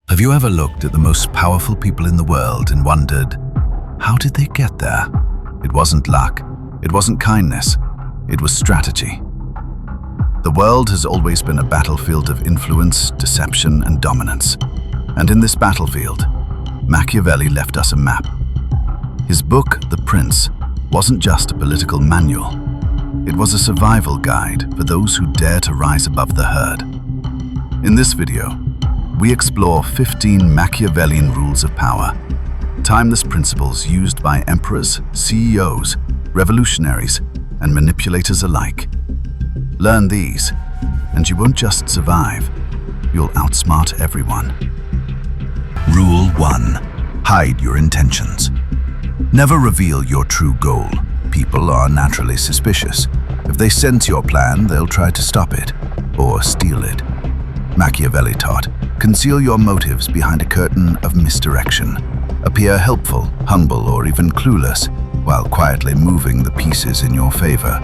Have you ever looked at the most powerful people in the world and wondered, how did they get there? It wasn't luck, it wasn't kindness, it was strategy. The world has always been a battlefield of influence, deception, and dominance. And in this battlefield, Machiavelli left us a map. His book, The Prince, wasn't just a political manual. It was a survival guide for those who dare to rise above the herd. In this video, we explore 15 Machiavellian rules of power, timeless principles used by emperors, CEOs, revolutionaries, and manipulators alike. Learn these, and you won't just survive, you'll outsmart everyone. Rule 1. Hide your intentions. Never reveal your true goal. People are naturally suspicious. If they sense your plan, they'll try to stop it or steal it. Machiavelli taught, conceal your motives behind a curtain of misdirection. Appear helpful, humble, or even clueless, while quietly moving the pieces in your favor.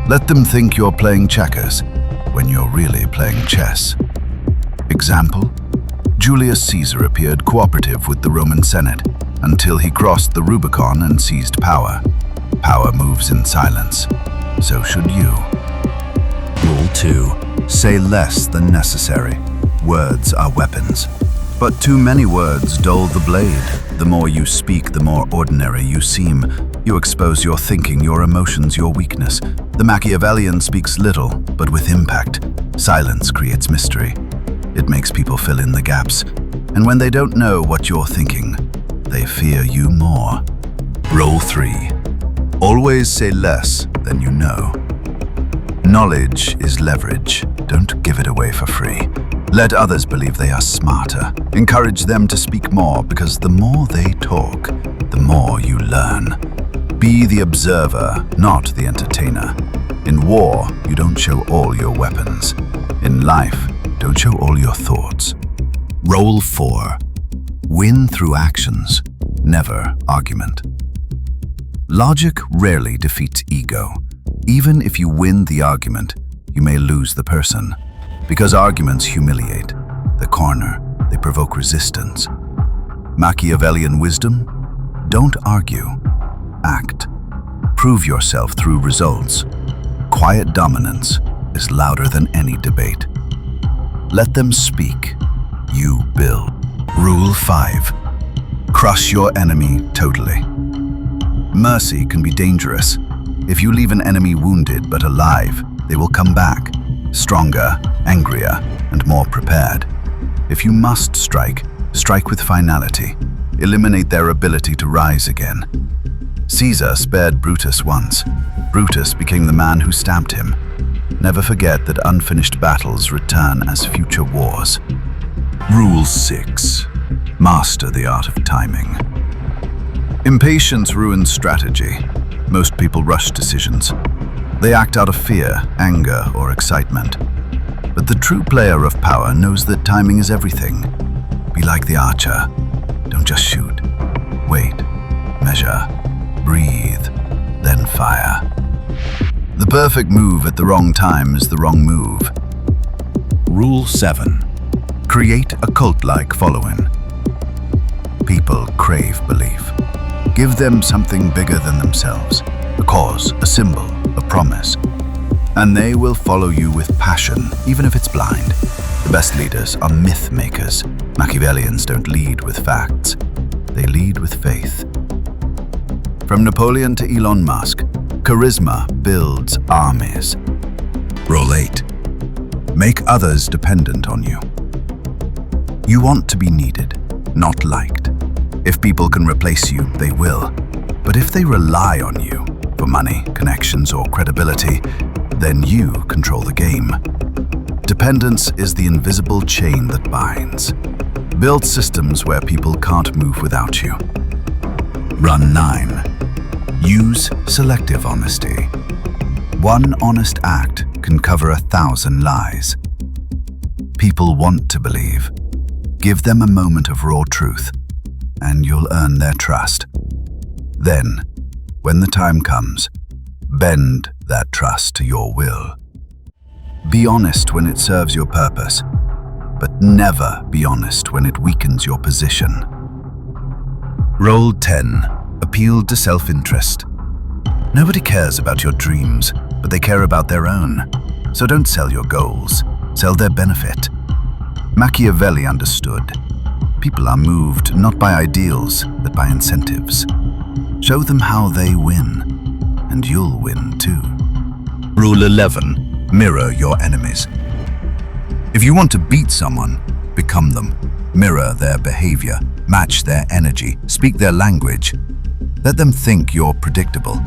Let them think you're playing checkers, when you're really playing chess. Example: Julius Caesar appeared cooperative with the Roman Senate, until he crossed the Rubicon and seized power. Power moves in silence. So should you. Rule 2. Say less than necessary. Words are weapons. But too many words dull the blade. The more you speak, the more ordinary you seem. You expose your thinking, your emotions, your weakness. The Machiavellian speaks little, but with impact. Silence creates mystery. It makes people fill in the gaps. And when they don't know what you're thinking, they fear you more. Rule 3. Always say less than you know. Knowledge is leverage. Don't give it away for free. Let others believe they are smarter. Encourage them to speak more, because the more they talk, the more you learn. Be the observer, not the entertainer. In war, you don't show all your weapons. In life, don't show all your thoughts. Rule 4. Win through actions, never argument. Logic rarely defeats ego. Even if you win the argument, you may lose the person. Because arguments humiliate, they corner, they provoke resistance. Machiavellian wisdom? Don't argue. Act. Prove yourself through results. Quiet dominance is louder than any debate. Let them speak. You build. Rule 5. Crush your enemy totally. Mercy can be dangerous. If you leave an enemy wounded but alive, they will come back, stronger, angrier, and more prepared. If you must strike, strike with finality. Eliminate their ability to rise again. Caesar spared Brutus once. Brutus became the man who stabbed him. Never forget that unfinished battles return as future wars. Rule 6. Master the art of timing. Impatience ruins strategy. Most people rush decisions. They act out of fear, anger, or excitement. But the true player of power knows that timing is everything. Be like the archer. Don't just shoot. Wait, measure, breathe, then fire. The perfect move at the wrong time is the wrong move. Rule 7. Create a cult-like following. People crave belief. Give them something bigger than themselves, a cause, a symbol, a promise. And they will follow you with passion, even if it's blind. The best leaders are myth makers. Machiavellians don't lead with facts. They lead with faith. From Napoleon to Elon Musk, charisma builds armies. Rule 8. Make others dependent on you. You want to be needed, not liked. If people can replace you, they will. But if they rely on you for money, connections, or credibility, then you control the game. Dependence is the invisible chain that binds. Build systems where people can't move without you. Run 9. Use selective honesty. One honest act can cover 1,000 lies. People want to believe. Give them a moment of raw truth, and you'll earn their trust. Then, when the time comes, bend that trust to your will. Be honest when it serves your purpose. but never be honest when it weakens your position. Rule 10. Appeal to self-interest. Nobody cares about your dreams, but they care about their own. So don't sell your goals, sell their benefit. Machiavelli understood. People are moved not by ideals, but by incentives. Show them how they win, and you'll win too. Rule 11. Mirror your enemies. If you want to beat someone, become them. Mirror their behavior, match their energy, speak their language. Let them think you're predictable,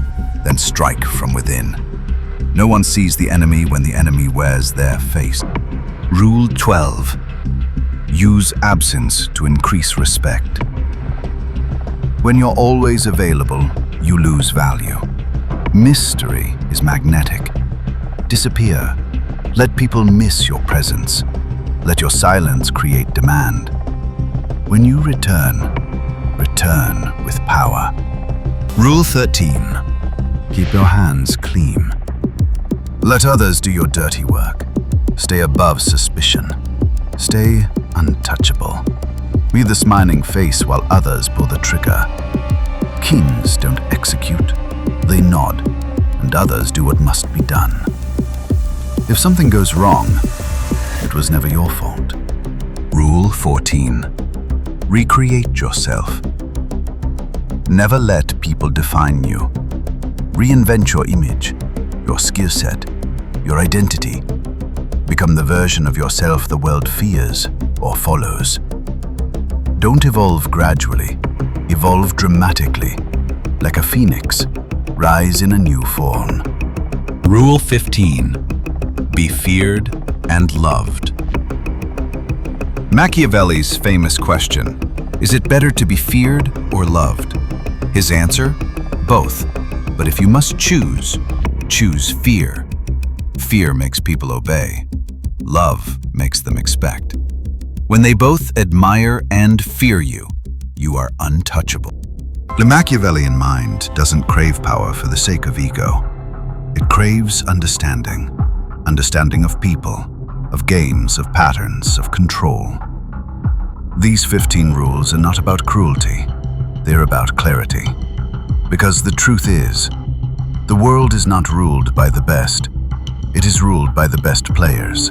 then strike from within. No one sees the enemy when the enemy wears their face. Rule 12. Use absence to increase respect. When you're always available, you lose value. Mystery is magnetic. Disappear. Let people miss your presence. Let your silence create demand. When you return, return with power. Rule 13. Keep your hands clean. Let others do your dirty work. Stay above suspicion. Stay untouchable. Be the smiling face while others pull the trigger. Kings don't execute, they nod, and others do what must be done. If something goes wrong, it was never your fault. Rule 14. Recreate yourself. Never let people define you. Reinvent your image, your skill set, your identity. Become the version of yourself the world fears or follows. Don't evolve gradually, evolve dramatically. Like a phoenix, rise in a new form. Rule 15. Be feared and loved. Machiavelli's famous question, is it better to be feared or loved? His answer, both. But if you must choose, choose fear. Fear makes people obey. Love makes them expect. When they both admire and fear you, you are untouchable. The Machiavellian mind doesn't crave power for the sake of ego. It craves understanding. Understanding of people, of games, of patterns, of control. These 15 rules are not about cruelty. They're about clarity. Because the truth is, the world is not ruled by the best. It is ruled by the best players.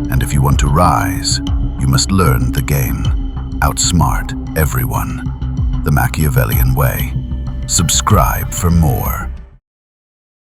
And if you want to rise, you must learn the game. Outsmart everyone. The Machiavellian way. Subscribe for more.